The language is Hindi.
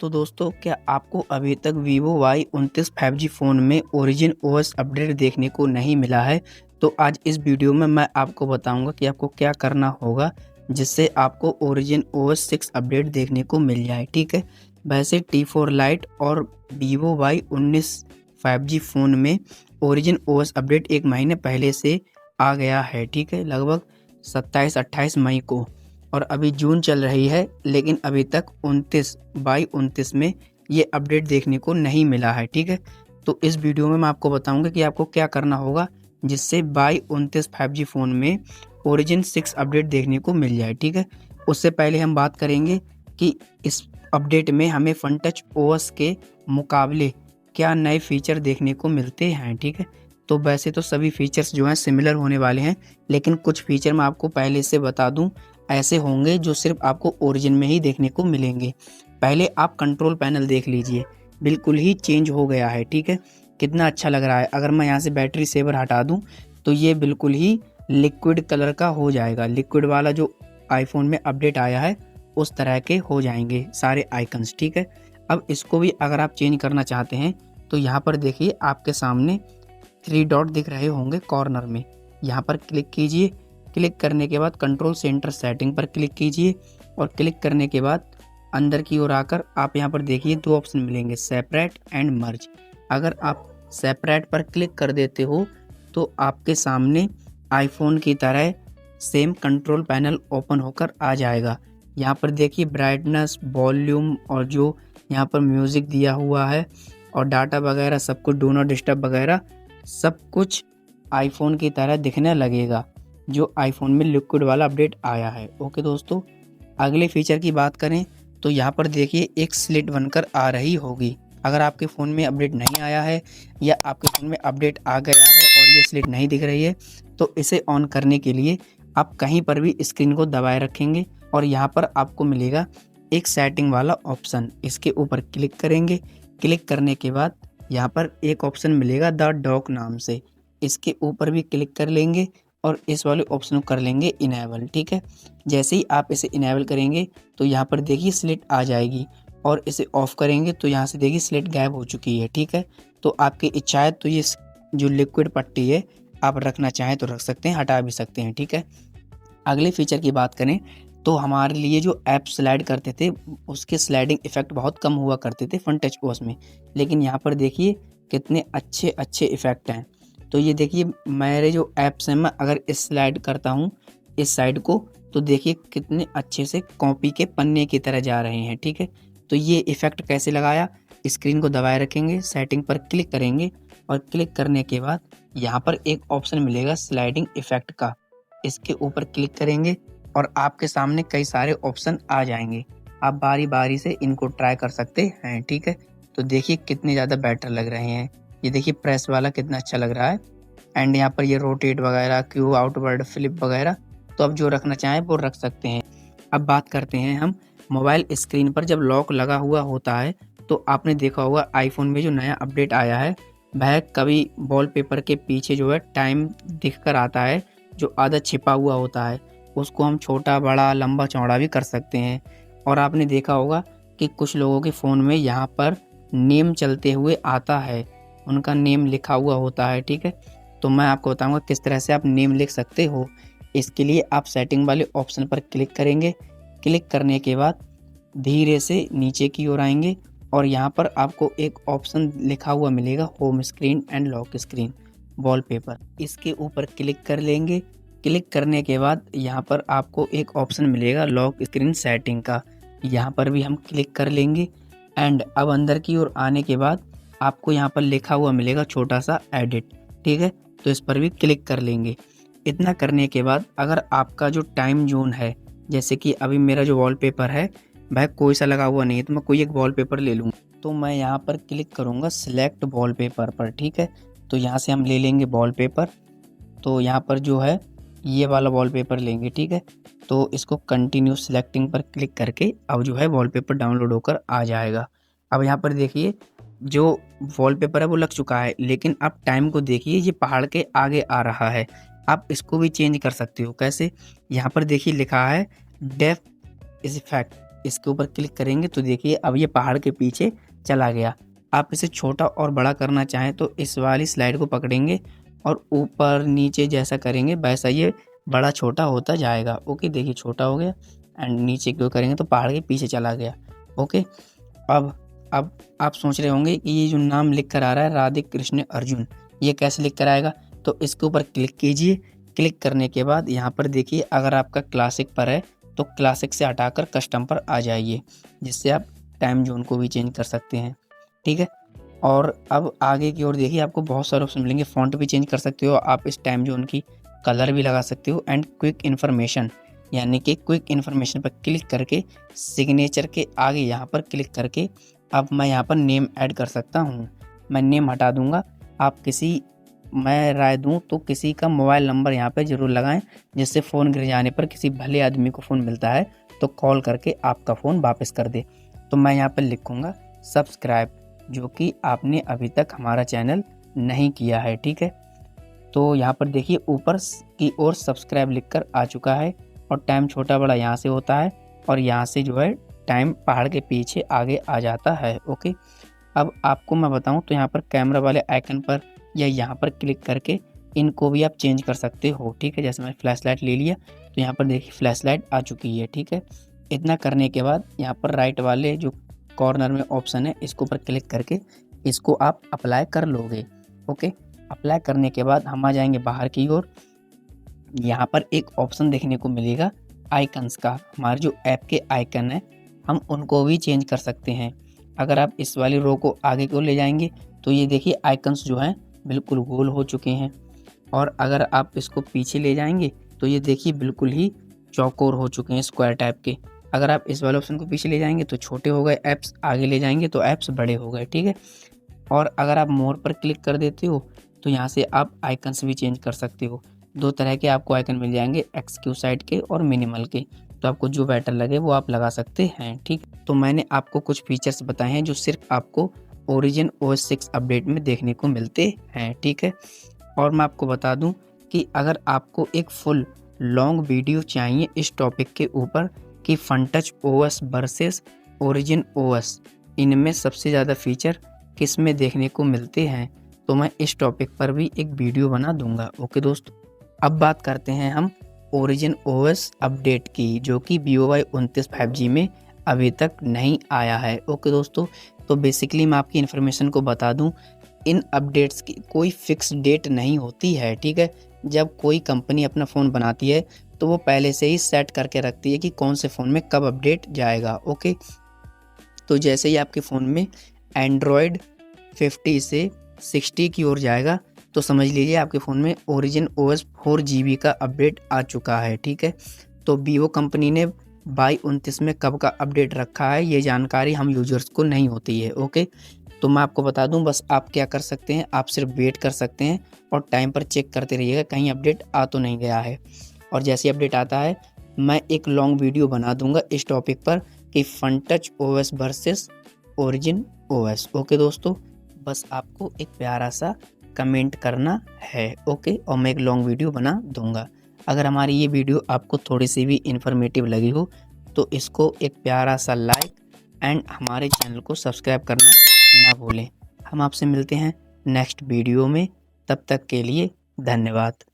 तो दोस्तों, क्या आपको अभी तक Vivo Y29 5G फ़ोन में ओरिजिन OS अपडेट देखने को नहीं मिला है? तो आज इस वीडियो में मैं आपको बताऊंगा कि आपको क्या करना होगा जिससे आपको ओरिजिन OS 6 अपडेट देखने को मिल जाए। ठीक है, वैसे T4 Lite और Vivo Y19 5G फ़ोन में ओरिजिन OS अपडेट एक महीने पहले से आ गया है। ठीक है, लगभग 27-28 मई को, और अभी जून चल रही है, लेकिन अभी तक 29 में ये अपडेट देखने को नहीं मिला है। ठीक है, तो इस वीडियो में मैं आपको बताऊंगा कि आपको क्या करना होगा जिससे Y29 5G फ़ोन में ओरिजिन 6 अपडेट देखने को मिल जाए। ठीक है, उससे पहले हम बात करेंगे कि इस अपडेट में हमें फन टच OS के मुकाबले क्या नए फीचर देखने को मिलते हैं। ठीक है, तो वैसे तो सभी फीचर्स जो हैं सिमिलर होने वाले हैं, लेकिन कुछ फीचर मैं आपको पहले से बता दूं ऐसे होंगे जो सिर्फ आपको ओरिजिन में ही देखने को मिलेंगे। पहले आप कंट्रोल पैनल देख लीजिए, बिल्कुल ही चेंज हो गया है। ठीक है, कितना अच्छा लग रहा है। अगर मैं यहाँ से बैटरी सेवर हटा दूं तो ये बिल्कुल ही लिक्विड कलर का हो जाएगा। लिक्विड वाला जो आईफोन में अपडेट आया है उस तरह के हो जाएंगे सारे आइकन्स। ठीक है, अब इसको भी अगर आप चेंज करना चाहते हैं तो यहाँ पर देखिए आपके सामने 3 डॉट दिख रहे होंगे कॉर्नर में, यहाँ पर क्लिक कीजिए। क्लिक करने के बाद कंट्रोल सेंटर सेटिंग पर क्लिक कीजिए, और क्लिक करने के बाद अंदर की ओर आकर आप यहाँ पर देखिए 2 ऑप्शन मिलेंगे, सेपरेट एंड मर्ज। अगर आप सेपरेट पर क्लिक कर देते हो तो आपके सामने आईफोन की तरह सेम कंट्रोल पैनल ओपन होकर आ जाएगा। यहाँ पर देखिए ब्राइटनेस, वॉल्यूम, और जो यहाँ पर म्यूज़िक दिया हुआ है और डाटा वगैरह सब कुछ, डू नॉट डिस्टर्ब वगैरह सब कुछ आईफोन की तरह दिखने लगेगा जो आईफोन में लिक्विड वाला अपडेट आया है। ओके दोस्तों, अगले फीचर की बात करें तो यहाँ पर देखिए एक स्लिट बनकर आ रही होगी। अगर आपके फ़ोन में अपडेट नहीं आया है या आपके फ़ोन में अपडेट आ गया है और ये स्लिट नहीं दिख रही है, तो इसे ऑन करने के लिए आप कहीं पर भी स्क्रीन को दबाए रखेंगे और यहाँ पर आपको मिलेगा एक सेटिंग वाला ऑप्शन। इसके ऊपर क्लिक करेंगे। क्लिक करने के बाद यहाँ पर एक ऑप्शन मिलेगा द डॉक नाम से, इसके ऊपर भी क्लिक कर लेंगे और इस वाले ऑप्शन को कर लेंगे इनेबल। ठीक है, जैसे ही आप इसे इनेबल करेंगे तो यहाँ पर देखिए स्लिट आ जाएगी, और इसे ऑफ करेंगे तो यहाँ से देखिए स्लिट गायब हो चुकी है। ठीक है, तो आपकी इच्छा है तो ये जो लिक्विड पट्टी है आप रखना चाहें तो रख सकते हैं, हटा भी सकते हैं। ठीक है, अगले फीचर की बात करें तो हमारे लिए जो ऐप स्लाइड करते थे उसके स्लाइडिंग इफ़ेक्ट बहुत कम हुआ करते थे फन टच OS में, लेकिन यहाँ पर देखिए कितने अच्छे अच्छे इफ़ेक्ट हैं। तो ये देखिए मेरे जो ऐप्स हैं, मैं अगर इस स्लाइड करता हूँ इस साइड को, तो देखिए कितने अच्छे से कॉपी के पन्ने की तरह जा रहे हैं। ठीक है, तो ये इफ़ेक्ट कैसे लगाया, स्क्रीन को दबाए रखेंगे, सेटिंग पर क्लिक करेंगे, और क्लिक करने के बाद यहाँ पर एक ऑप्शन मिलेगा स्लाइडिंग इफ़ेक्ट का, इसके ऊपर क्लिक करेंगे और आपके सामने कई सारे ऑप्शन आ जाएंगे। आप बारी बारी से इनको ट्राई कर सकते हैं। ठीक है, तो देखिए कितने ज़्यादा बेटर लग रहे हैं। ये देखिए प्रेस वाला कितना अच्छा लग रहा है, एंड यहाँ पर ये रोटेट वगैरह, क्यू आउटवर्ड, फ्लिप वगैरह, तो अब जो रखना चाहें वो रख सकते हैं। अब बात करते हैं हम मोबाइल स्क्रीन पर जब लॉक लगा हुआ होता है तो आपने देखा होगा आईफोन में जो नया अपडेट आया है वह कभी वॉलपेपर के पीछे जो है टाइम दिख कर आता है, जो आधा छिपा हुआ होता है, उसको हम छोटा बड़ा लंबा चौड़ा भी कर सकते हैं। और आपने देखा होगा कि कुछ लोगों के फ़ोन में यहाँ पर नेम चलते हुए आता है, उनका नेम लिखा हुआ होता है। ठीक है, तो मैं आपको बताऊंगा किस तरह से आप नेम लिख सकते हो। इसके लिए आप सेटिंग वाले ऑप्शन पर क्लिक करेंगे। क्लिक करने के बाद धीरे से नीचे की ओर आएंगे और यहाँ पर आपको एक ऑप्शन लिखा हुआ मिलेगा home screen and lock screen wallpaper, इसके ऊपर क्लिक कर लेंगे। क्लिक करने के बाद यहाँ पर आपको एक ऑप्शन मिलेगा लॉक स्क्रीन सेटिंग का, यहाँ पर भी हम क्लिक कर लेंगे। एंड अब अंदर की ओर आने के बाद आपको यहाँ पर लिखा हुआ मिलेगा छोटा सा एडिट। ठीक है, तो इस पर भी क्लिक कर लेंगे। इतना करने के बाद अगर आपका जो टाइम जोन है, जैसे कि अभी मेरा जो वॉलपेपर है वह कोई सा लगा हुआ नहीं है, तो मैं कोई एक वॉलपेपर ले लूँगा, तो मैं यहाँ पर क्लिक करूँगा सिलेक्ट वॉलपेपर पर। ठीक है, तो यहाँ से हम ले लेंगे वॉलपेपर, तो यहाँ पर जो है ये वाला वॉलपेपर लेंगे। ठीक है, तो इसको कंटिन्यू सिलेक्टिंग पर क्लिक करके अब जो है वॉलपेपर डाउनलोड होकर आ जाएगा। अब यहाँ पर देखिए जो वॉलपेपर है वो लग चुका है, लेकिन आप टाइम को देखिए ये पहाड़ के आगे आ रहा है। आप इसको भी चेंज कर सकते हो। कैसे, यहाँ पर देखिए लिखा है डेप्थ इफेक्ट, इसके ऊपर क्लिक करेंगे तो देखिए अब ये पहाड़ के पीछे चला गया। आप इसे छोटा और बड़ा करना चाहें तो इस वाली स्लाइड को पकड़ेंगे और ऊपर नीचे जैसा करेंगे वैसा ये बड़ा छोटा होता जाएगा। ओके, देखिए छोटा हो गया एंड नीचे क्यों करेंगे तो पहाड़ के पीछे चला गया। ओके, अब आप सोच रहे होंगे कि ये जो नाम लिख कर आ रहा है राधे कृष्ण अर्जुन, ये कैसे लिख कर आएगा। तो इसके ऊपर क्लिक कीजिए। क्लिक करने के बाद यहाँ पर देखिए अगर आपका क्लासिक पर है तो क्लासिक से हटाकर कस्टम पर आ जाइए, जिससे आप टाइम जोन को भी चेंज कर सकते हैं। ठीक है, और अब आगे की ओर देखिए आपको बहुत सारे ऑप्शन मिलेंगे। फ़ॉन्ट भी चेंज कर सकते हो आप, इस टाइम जोन की कलर भी लगा सकते हो एंड क्विक इन्फॉर्मेशन, यानी कि क्विक इन्फॉर्मेशन पर क्लिक करके सिग्नेचर के आगे यहाँ पर क्लिक करके अब मैं यहाँ पर नेम ऐड कर सकता हूँ। मैं नेम हटा दूँगा। आप मैं राय दूँ तो किसी का मोबाइल नंबर यहाँ पे ज़रूर लगाएं, जिससे फ़ोन गिर जाने पर किसी भले आदमी को फ़ोन मिलता है तो कॉल करके आपका फ़ोन वापस कर दे। तो मैं यहाँ पर लिखूँगा सब्सक्राइब, जो कि आपने अभी तक हमारा चैनल नहीं किया है। ठीक है, तो यहाँ पर देखिए ऊपर की ओर सब्सक्राइब लिखकर आ चुका है और टाइम छोटा बड़ा यहाँ से होता है और यहाँ से जो है टाइम पहाड़ के पीछे आगे आ जाता है। ओके, अब आपको मैं बताऊं तो यहाँ पर कैमरा वाले आइकन पर या यहाँ पर क्लिक करके इनको भी आप चेंज कर सकते हो। ठीक है, जैसे मैंने फ्लैश लाइट ले लिया तो यहाँ पर देखिए फ्लैश लाइट आ चुकी है। ठीक है, इतना करने के बाद यहाँ पर राइट वाले जो कॉर्नर में ऑप्शन है इसके ऊपर क्लिक करके इसको आप अप्लाई कर लोगे। ओके, अप्लाई करने के बाद हम आ जाएंगे बाहर की ओर। यहाँ पर एक ऑप्शन देखने को मिलेगा आइकन्स का। हमारे जो ऐप के आइकन है हम उनको भी चेंज कर सकते हैं। अगर आप इस वाली रो को आगे की ओर ले जाएंगे तो ये देखिए आइकन्स जो हैं बिल्कुल गोल हो चुके हैं, और अगर आप इसको पीछे ले जाएंगे तो ये देखिए बिल्कुल ही चौकोर हो चुके हैं, स्क्वायर टाइप के। अगर आप इस वाले ऑप्शन को पीछे ले जाएंगे तो छोटे हो गए ऐप्स, आगे ले जाएंगे तो ऐप्स बड़े हो गए। ठीक है, और अगर आप मोर पर क्लिक कर देते हो तो यहाँ से आप आइकन्स भी चेंज कर सकते हो। दो तरह के आपको आइकन मिल जाएंगे, एक्सक्यू साइड के और मिनिमल के, तो आपको जो बेटर लगे वो आप लगा सकते हैं। ठीक, तो मैंने आपको कुछ फीचर्स बताए हैं जो सिर्फ आपको ओरिजिन OS 6 अपडेट में देखने को मिलते हैं। ठीक है, और मैं आपको बता दूं कि अगर आपको एक फुल लॉन्ग वीडियो चाहिए इस टॉपिक के ऊपर कि Funtouch OS versus origin OS, इनमें सबसे ज़्यादा फीचर किस में देखने को मिलते हैं, तो मैं इस टॉपिक पर भी एक वीडियो बना दूंगा। ओके दोस्तों, अब बात करते हैं हम ओरिजिन OS अपडेट की, जो कि BOY 29 5G में अभी तक नहीं आया है। ओके दोस्तों, तो बेसिकली मैं आपकी इन्फॉर्मेशन को बता दूं, इन अपडेट्स की कोई फिक्स डेट नहीं होती है। ठीक है, जब कोई कंपनी अपना फ़ोन बनाती है तो वो पहले से ही सेट करके रखती है कि कौन से फ़ोन में कब अपडेट जाएगा। ओके, तो जैसे ही आपके फ़ोन में एंड्रॉयड 50 से 60 की ओर जाएगा तो समझ लीजिए आपके फ़ोन में ओरिजिन OS 4GB का अपडेट आ चुका है। ठीक है, तो वीवो कंपनी ने 22-29 में कब का अपडेट रखा है ये जानकारी हम यूजर्स को नहीं होती है। ओके, तो मैं आपको बता दूं, बस आप क्या कर सकते हैं, आप सिर्फ वेट कर सकते हैं और टाइम पर चेक करते रहिएगा कहीं अपडेट आ तो नहीं गया है। और जैसे अपडेट आता है मैं एक लॉन्ग वीडियो बना दूंगा इस टॉपिक पर कि Funtouch OS versus origin OS। Okay दोस्तों, बस आपको एक प्यारा सा कमेंट करना है। ओके, और मैं एक लॉन्ग वीडियो बना दूंगा। अगर हमारी ये वीडियो आपको थोड़ी सी भी इन्फॉर्मेटिव लगी हो तो इसको एक प्यारा सा लाइक एंड हमारे चैनल को सब्सक्राइब करना ना भूलें। हम आपसे मिलते हैं नेक्स्ट वीडियो में, तब तक के लिए धन्यवाद।